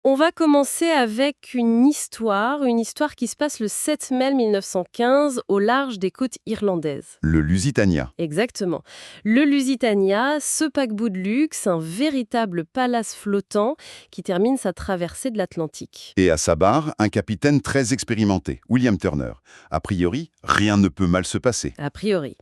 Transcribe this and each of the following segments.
On va commencer avec une histoire qui se passe le 7 mai 1915 au large des côtes irlandaises. Le Lusitania. Exactement. Le Lusitania, ce paquebot de luxe, un véritable palace flottant qui termine sa traversée de l'Atlantique. Et à sa barre, un capitaine très expérimenté, William Turner. A priori, rien ne peut mal se passer. A priori.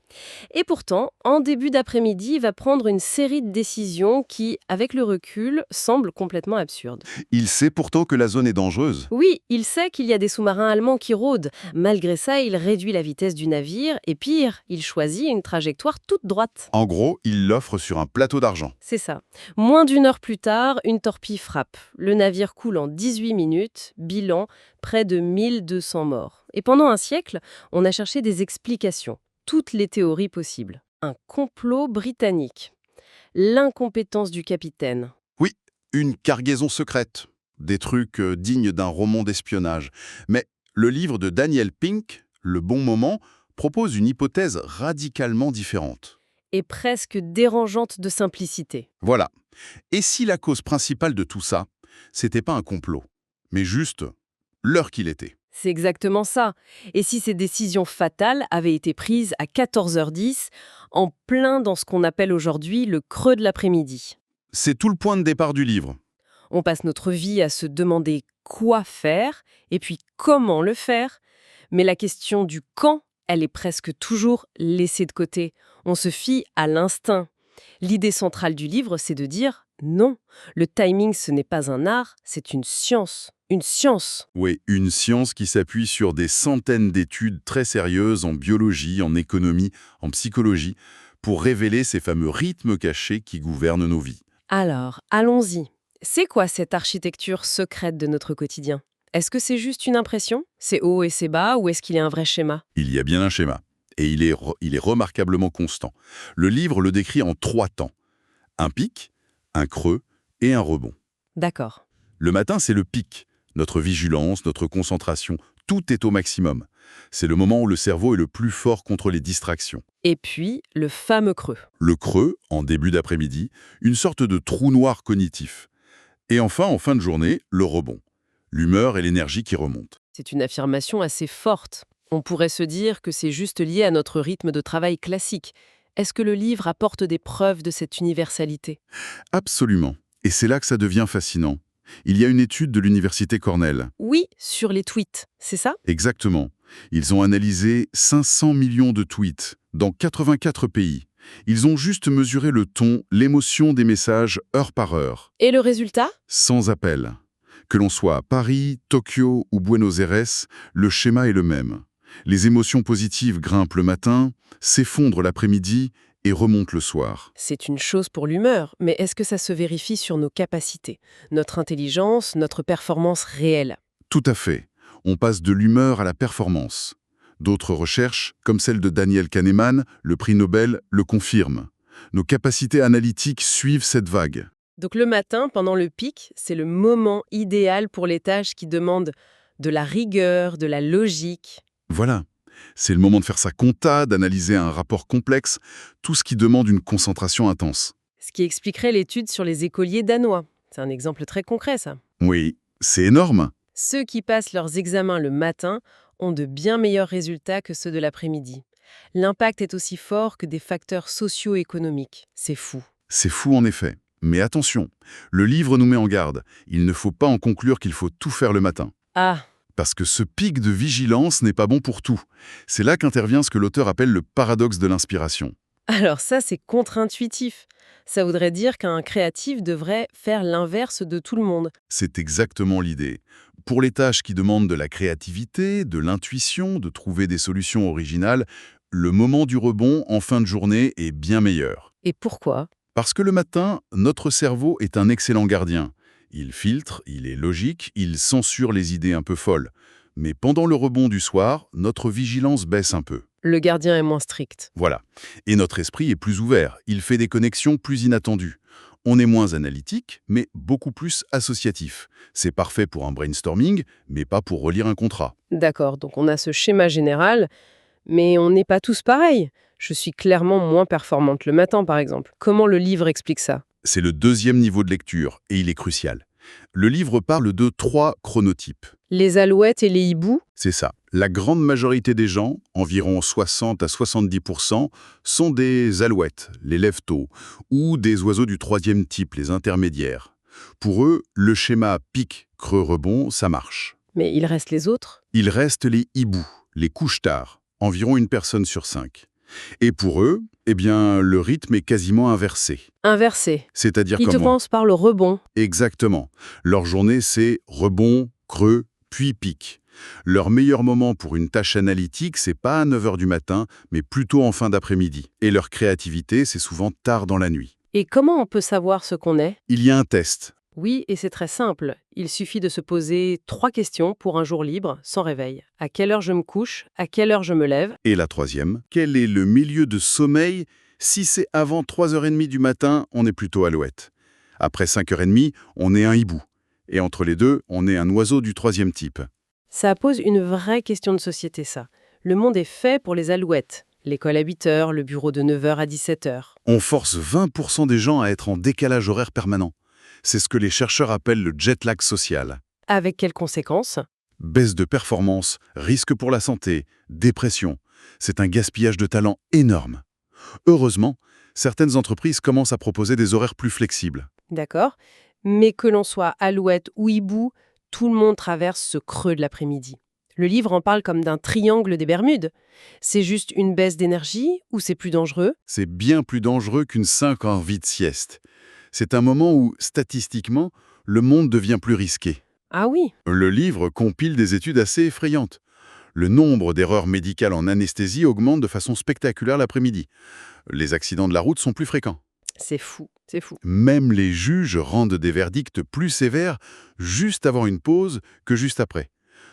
Et pourtant, en début d'après-midi, il va prendre une série de décisions qui, avec le recul, semblent complètement absurdes. Il sait pourtant que la zone est dangereuse. Oui, il sait qu'il y a des sous-marins allemands qui rôdent. Malgré ça, il réduit la vitesse du navire et pire, il choisit une trajectoire toute droite. En gros, il l'offre sur un plateau d'argent. C'est ça. Moins d'une heure plus tard, une torpille frappe. Le navire coule en 18 minutes, bilan, près de 1200 morts. Et pendant un siècle, on a cherché des explications, toutes les théories possibles. Un complot britannique. L'incompétence du capitaine. Oui, une cargaison secrète. Des trucs dignes d'un roman d'espionnage. Mais le livre de Daniel Pink, Le Bon Moment, propose une hypothèse radicalement différente. Et presque dérangeante de simplicité. Voilà. Et si la cause principale de tout ça, c'était pas un complot, mais juste l'heure qu'il était? C'est exactement ça. Et si ces décisions fatales avaient été prises à 14h10, en plein dans ce qu'on appelle aujourd'hui le creux de l'après-midi? C'est tout le point de départ du livre. On passe notre vie à se demander quoi faire et puis comment le faire. Mais la question du quand, elle est presque toujours laissée de côté. On se fie à l'instinct. L'idée centrale du livre, c'est de dire non, le timing, ce n'est pas un art, c'est une science. Une science. Oui, une science qui s'appuie sur des centaines d'études très sérieuses en biologie, en économie, en psychologie, pour révéler ces fameux rythmes cachés qui gouvernent nos vies. Alors, allons-y. C'est quoi cette architecture secrète de notre quotidien? Est-ce que c'est juste une impression? C'est haut et c'est bas ou est-ce qu'il y a un vrai schéma? Il y a bien un schéma, et il est remarquablement constant. Le livre le décrit en 3 temps. Un pic, un creux et un rebond. D'accord. Le matin, c'est le pic. Notre vigilance, notre concentration, tout est au maximum. C'est le moment où le cerveau est le plus fort contre les distractions. Et puis, le fameux creux. Le creux, en début d'après-midi, une sorte de trou noir cognitif. Et enfin, en fin de journée, le rebond. L'humeur et l'énergie qui remontent. C'est une affirmation assez forte. On pourrait se dire que c'est juste lié à notre rythme de travail classique. Est-ce que le livre apporte des preuves de cette universalité? Absolument. Et c'est là que ça devient fascinant. Il y a une étude de l'université Cornell. Oui, sur les tweets, c'est ça? Exactement. Ils ont analysé 500 millions de tweets dans 84 pays. Ils ont juste mesuré le ton, l'émotion des messages heure par heure, Et le résultat? sans appel. Que l'on soit à Paris, Tokyo ou Buenos Aires, le schéma est le même. Les émotions positives grimpent le matin, s'effondrent l'après-midi et remontent le soir. C'est une chose pour l'humeur, mais est-ce que ça se vérifie sur nos capacités, notre intelligence, notre performance réelle? Tout à fait. On passe de l'humeur à la performance. D'autres recherches, comme celle de Daniel Kahneman, le prix Nobel, le confirment. Nos capacités analytiques suivent cette vague. Donc le matin, pendant le pic, c'est le moment idéal pour les tâches qui demandent de la rigueur, de la logique. Voilà. C'est le moment de faire sa compta, d'analyser un rapport complexe, tout ce qui demande une concentration intense. Ce qui expliquerait l'étude sur les écoliers danois. C'est un exemple très concret, ça. Oui, c'est énorme. Ceux qui passent leurs examens le matin ont de bien meilleurs résultats que ceux de l'après-midi. L'impact est aussi fort que des facteurs socio-économiques. C'est fou. C'est fou en effet. Mais attention, le livre nous met en garde. Il ne faut pas en conclure qu'il faut tout faire le matin. Ah, Parce que ce pic de vigilance n'est pas bon pour tout. C'est là qu'intervient ce que l'auteur appelle le paradoxe de l'inspiration. alors ça, c'est contre-intuitif. Ça voudrait dire qu'un créatif devrait faire l'inverse de tout le monde. C'est exactement l'idée. Pour les tâches qui demandent de la créativité, de l'intuition, de trouver des solutions originales, le moment du rebond en fin de journée est bien meilleur. Et pourquoi? Parce que le matin, notre cerveau est un excellent gardien. Il filtre, il est logique, il censure les idées un peu folles. Mais pendant le rebond du soir, notre vigilance baisse un peu. Le gardien est moins strict. Voilà. Et notre esprit est plus ouvert, il fait des connexions plus inattendues. On est moins analytique, mais beaucoup plus associatif. C'est parfait pour un brainstorming, mais pas pour relire un contrat. D'accord, donc on a ce schéma général, mais on n'est pas tous pareils. Je suis clairement moins performante le matin, par exemple. Comment le livre explique ça? C'est le deuxième niveau de lecture, et il est crucial. Le livre parle de 3 chronotypes. Les alouettes et les hiboux? C'est ça. La grande majorité des gens, environ 60 à 70%, sont des alouettes, les lève-tôt, ou des oiseaux du 3e type, les intermédiaires. Pour eux, le schéma pic, creux, rebond, ça marche. Mais il reste les autres? Il reste les hiboux, les couche-tard, environ une personne sur 5. Et pour eux, eh bien, le rythme est quasiment inversé. Inversé. C'est-à-dire Ils comment? commencent par le rebond. Exactement. Leur journée, c'est rebond, creux, puis pic. Leur meilleur moment pour une tâche analytique, c'est pas à 9 h du matin, mais plutôt en fin d'après-midi. Et leur créativité, c'est souvent tard dans la nuit. Et comment on peut savoir ce qu'on est? Il y a un test. Oui, et c'est très simple. Il suffit de se poser 3 questions pour un jour libre, sans réveil. À quelle heure je me couche? À quelle heure je me lève? Et la 3e, quel est le milieu de sommeil? Si c'est avant 3h30 du matin, on est plutôt alouette. Après 5h30, on est un hibou. Et entre les deux, on est un oiseau du 3e type. Ça pose une vraie question de société, ça. Le monde est fait pour les alouettes. L'école à 8 h, le bureau de 9 h à 17 h. On force 20% des gens à être en décalage horaire permanent. C'est ce que les chercheurs appellent le jet lag social. Avec quelles conséquences? Baisse de performance, risque pour la santé, dépression. C'est un gaspillage de talent énorme. Heureusement, certaines entreprises commencent à proposer des horaires plus flexibles. D'accord. Mais que l'on soit alouette ou hibou, tout le monde traverse ce creux de l'après-midi. Le livre en parle comme d'un triangle des Bermudes. C'est juste une baisse d'énergie ou c'est plus dangereux? C'est bien plus dangereux qu'une 5 envie de sieste. C'est un moment où, statistiquement, le monde devient plus risqué. Ah oui, Le livre compile des études assez effrayantes. Le nombre d'erreurs médicales en anesthésie augmente de façon spectaculaire l'après-midi. Les accidents de la route sont plus fréquents. c'est fou, c'est fou. Même les juges rendent des verdicts plus sévères juste avant une pause que juste après.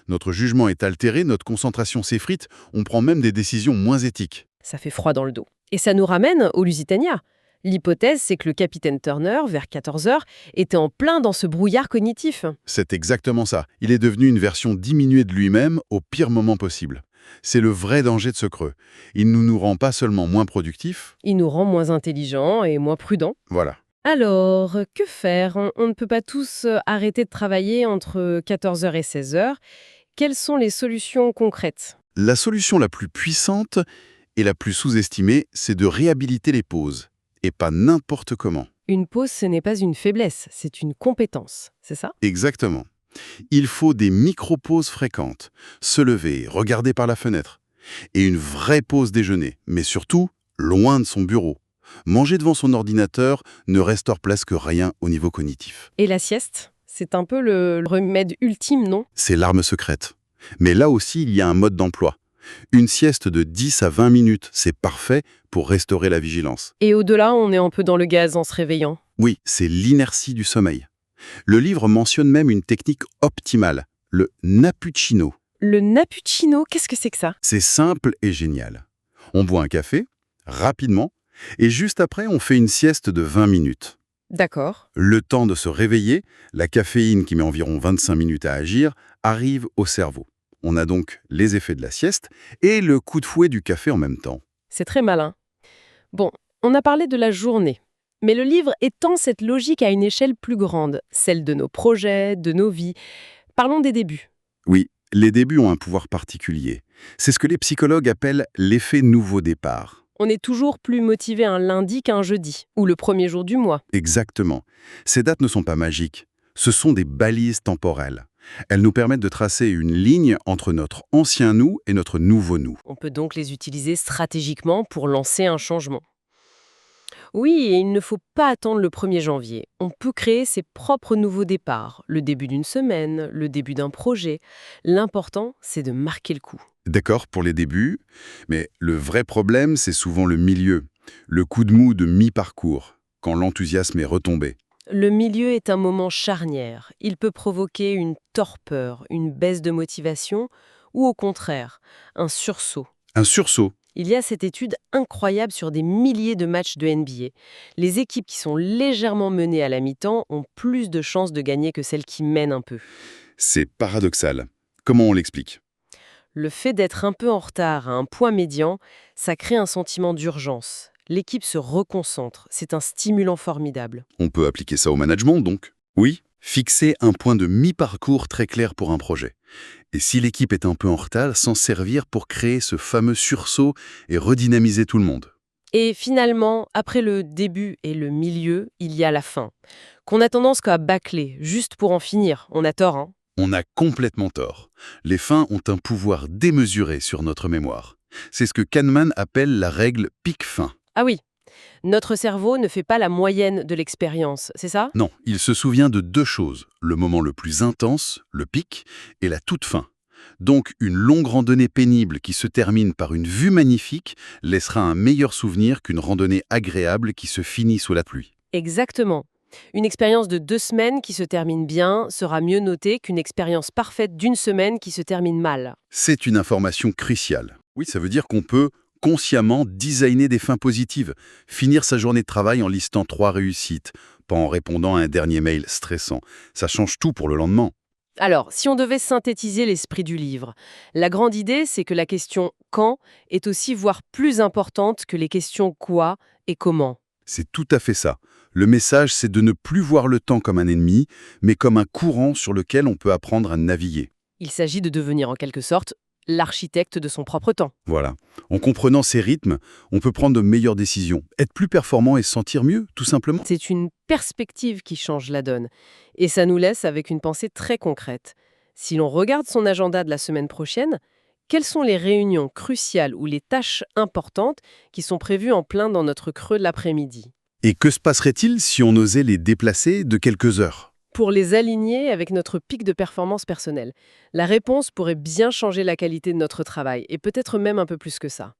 Notre jugement est altéré, notre concentration s'effrite, on prend même des décisions moins éthiques. Ça fait froid dans le dos. Et ça nous ramène au Lusitania. L'hypothèse, c'est que le capitaine Turner, vers 14 h, était en plein dans ce brouillard cognitif. C'est exactement ça. Il est devenu une version diminuée de lui-même au pire moment possible. C'est le vrai danger de ce creux. Il ne nous rend pas seulement moins productifs, Il nous rend moins intelligents et moins prudents. voilà. Alors, que faire? On ne peut pas tous arrêter de travailler entre 14 h et 16 h. Quelles sont les solutions concrètes? La solution la plus puissante et la plus sous-estimée, c'est de réhabiliter les pauses. Et pas n'importe comment. Une pause, ce n'est pas une faiblesse, c'est une compétence, c'est ça? Exactement. Il faut des micro-pauses fréquentes, se lever, regarder par la fenêtre, et une vraie pause déjeuner, mais surtout, loin de son bureau. Manger devant son ordinateur ne restaure presque rien au niveau cognitif. Et la sieste? C'est un peu le remède ultime, non? C'est l'arme secrète. Mais là aussi, il y a un mode d'emploi. Une sieste de 10 à 20 minutes, c'est parfait pour restaurer la vigilance. Et au-delà, on est un peu dans le gaz en se réveillant. Oui, c'est l'inertie du sommeil. Le livre mentionne même une technique optimale, le Nappuccino. Le Nappuccino, qu'est-ce que c'est que ça? C'est simple et génial. On boit un café, rapidement, et juste après, on fait une sieste de 20 minutes. D'accord. Le temps de se réveiller, la caféine qui met environ 25 minutes à agir, arrive au cerveau. On a donc les effets de la sieste et le coup de fouet du café en même temps. C'est très malin. Bon, on a parlé de la journée. Mais le livre étend cette logique à une échelle plus grande, celle de nos projets, de nos vies. Parlons des débuts. Oui, les débuts ont un pouvoir particulier. C'est ce que les psychologues appellent l'effet nouveau départ. On est toujours plus motivé un lundi qu'un jeudi, ou le premier jour du mois. Exactement. Ces dates ne sont pas magiques. Ce sont des balises temporelles. Elles nous permettent de tracer une ligne entre notre ancien nous et notre nouveau nous. On peut donc les utiliser stratégiquement pour lancer un changement. Oui, et il ne faut pas attendre le 1er janvier. On peut créer ses propres nouveaux départs, le début d'une semaine, le début d'un projet. L'important, c'est de marquer le coup. D'accord pour les débuts, mais le vrai problème, c'est souvent le milieu, le coup de mou de mi-parcours, quand l'enthousiasme est retombé. Le milieu est un moment charnière. Il peut provoquer une torpeur, une baisse de motivation ou au contraire, un sursaut. Un sursaut. Il y a cette étude incroyable sur des milliers de matchs de NBA. Les équipes qui sont légèrement menées à la mi-temps ont plus de chances de gagner que celles qui mènent un peu. C'est paradoxal. Comment on l'explique? Le fait d'être un peu en retard à un point médian, ça crée un sentiment d'urgence. L'équipe se reconcentre. C'est un stimulant formidable. On peut appliquer ça au management, donc. Oui, Fixer un point de mi-parcours très clair pour un projet. Et si l'équipe est un peu en retard, s'en servir pour créer ce fameux sursaut et redynamiser tout le monde. Et finalement, après le début et le milieu, il y a la fin. Qu'on a tendance qu'à bâcler, juste pour en finir. On a tort, hein? On a complètement tort. Les fins ont un pouvoir démesuré sur notre mémoire. C'est ce que Kahneman appelle la règle pic-fin. Ah oui, notre cerveau ne fait pas la moyenne de l'expérience, c'est ça? Non, il se souvient de deux choses, le moment le plus intense, le pic, et la toute fin. Donc une longue randonnée pénible qui se termine par une vue magnifique laissera un meilleur souvenir qu'une randonnée agréable qui se finit sous la pluie. Exactement. Une expérience de 2 semaines qui se termine bien sera mieux notée qu'une expérience parfaite d'une semaine qui se termine mal. C'est une information cruciale. Oui, ça veut dire qu'on peut consciemment designer des fins positives, finir sa journée de travail en listant 3 réussites, pas en répondant à un dernier mail stressant. Ça change tout pour le lendemain. Alors, si on devait synthétiser l'esprit du livre, la grande idée, c'est que la question quand est aussi voire plus importante que les questions quoi et comment. C'est tout à fait ça. Le message, c'est de ne plus voir le temps comme un ennemi, mais comme un courant sur lequel on peut apprendre à naviguer. Il s'agit de devenir en quelque sorte l'architecte de son propre temps. Voilà. En comprenant ces rythmes, on peut prendre de meilleures décisions, être plus performant et se sentir mieux, tout simplement. C'est une perspective qui change la donne. Et ça nous laisse avec une pensée très concrète. Si l'on regarde son agenda de la semaine prochaine, quelles sont les réunions cruciales ou les tâches importantes qui sont prévues en plein dans notre creux de l'après-midi? Et que se passerait-il si on osait les déplacer de quelques heures? Pour les aligner avec notre pic de performance personnelle, la réponse pourrait bien changer la qualité de notre travail, et peut-être même un peu plus que ça.